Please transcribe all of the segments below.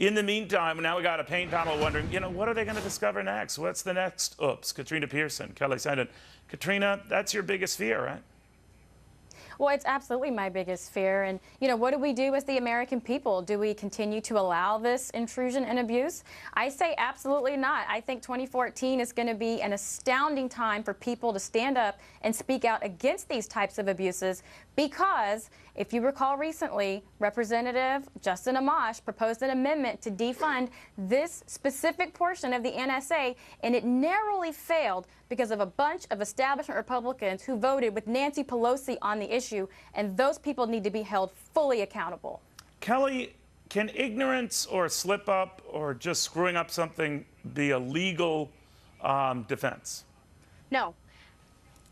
In the meantime, now we got a paint panel wondering, what are they going to discover next? What's the next oops? Katrina Pierson, Kelly Saindon. Katrina, that's your biggest fear, right? Well, it's absolutely my biggest fear. And, what do we do as the American people? Do we continue to allow this intrusion and abuse? I say absolutely not. I think 2014 is going to be an astounding time for people to stand up and speak out against these types of abuses because, if you recall recently, Representative Justin Amash proposed an amendment to defund this specific portion of the NSA, and it narrowly failed because of a bunch of establishment Republicans who voted with Nancy Pelosi on the issue, and those people need to be held fully accountable. Kelly, can ignorance or slip up or just screwing up something be a legal defense? No.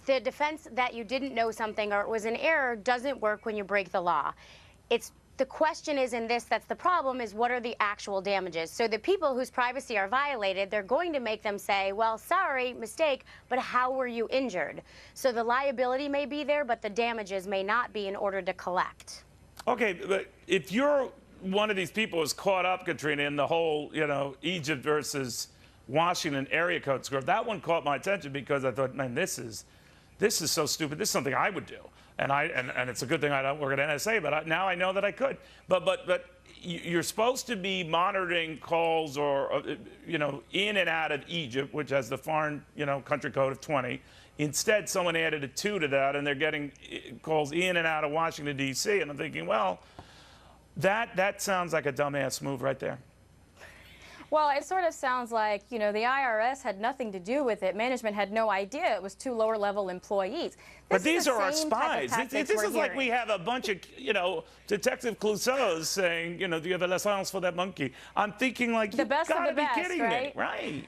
The defense that you didn't know something or it was an error doesn't work when you break the law. The question is in this, that's the problem, is what are the actual damages? So the people whose privacy are violated, they're going to make them say, well, sorry, mistake, but how were you injured? So the liability may be there, but the damages may not be in order to collect. Okay, but if you're one of these people who's caught up, Katrina, in the whole, Egypt versus Washington area code score, that one caught my attention because I thought, man, this is so stupid. This is something I would do. And it's a good thing I don't work at NSA, but now I know that I could. But you're supposed to be monitoring calls or, in and out of Egypt, which has the foreign, country code of 20. Instead, someone added a 2 to that, and they're getting calls in and out of Washington, D.C. And I'm thinking, well, that sounds like a dumbass move right there. Well, it sort of sounds like, the IRS had nothing to do with it. Management had no idea it was 2 lower-level employees. But these are our spies. This is like we have a bunch of, Detective Clouseaus saying, do you have a license for that monkey? I'm thinking like, you gotta be kidding me, right?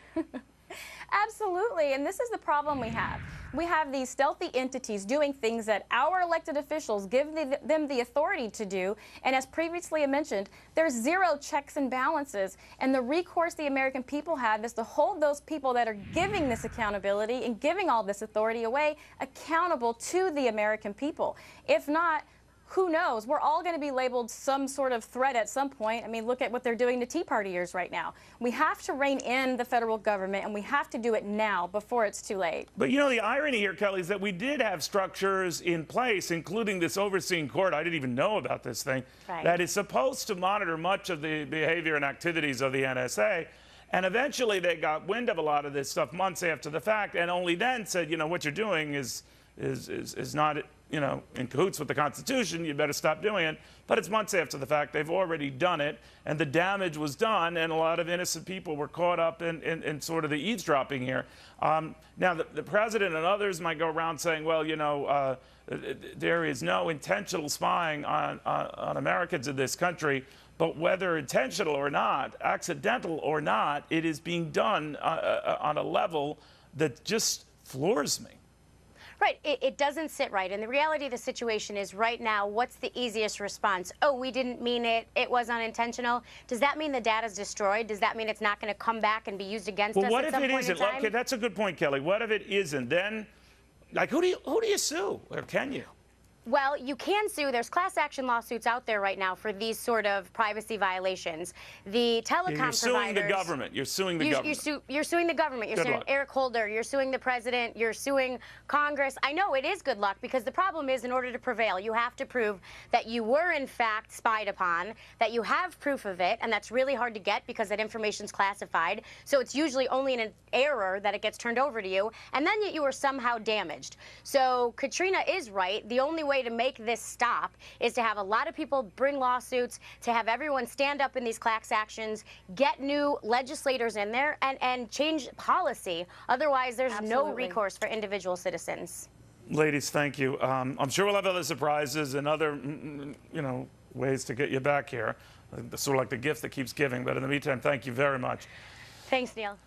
Absolutely, and this is the problem we have. We have these stealthy entities doing things that our elected officials give them the authority to do, and as previously mentioned, there's zero checks and balances, and the recourse the American people have is to hold those people that are giving this accountability and giving all this authority away accountable to the American people. If not, who knows? We're all going to be labeled some sort of threat at some point. I mean, look at what they're doing to Tea Partiers right now. We have to rein in the federal government, and we have to do it now before it's too late. But, the irony here, Kelly, is that we did have structures in place, including this overseeing court. I didn't even know about this thing, right, that is supposed to monitor much of the behavior and activities of the NSA. And eventually they got wind of a lot of this stuff months after the fact, and only then said, what you're doing is not, in cahoots with the Constitution. You better stop doing it. But it's months after the fact. They've already done it, and the damage was done, and a lot of innocent people were caught up in sort of the eavesdropping here. Now, the president and others might go around saying, well, there is no intentional spying on Americans in this country, but whether intentional or not, accidental or not, it is being done on a level that just floors me. Right. It doesn't sit right. And the reality of the situation is right now, what's the easiest response? Oh, we didn't mean it. It was unintentional. Does that mean the data's destroyed? Does that mean it's not going to come back and be used against us at some point in time? Well, what if it isn't? Okay, that's a good point, Kelly. What if it isn't? Then, like, who do you sue? Or can you? Well, you can sue. There's class action lawsuits out there right now for these sort of privacy violations. The telecom providers... You're suing the government. You're suing the government. You're suing the government. You're suing Eric Holder. You're suing the president. You're suing Congress. I know it is good luck because the problem is in order to prevail, you have to prove that you were in fact spied upon, that you have proof of it, and that's really hard to get because that information's classified. So it's usually only in an error that it gets turned over to you, and then yet you were somehow damaged. So Katrina is right. The only way to make this stop is to have a lot of people bring lawsuits, to have everyone stand up in these class actions, get new legislators in there, and change policy. Otherwise, there's no recourse for individual citizens. Ladies, thank you. I'm sure we'll have other surprises and other, ways to get you back here. Sort of like the gift that keeps giving. But in the meantime, thank you very much. Thanks, Neil.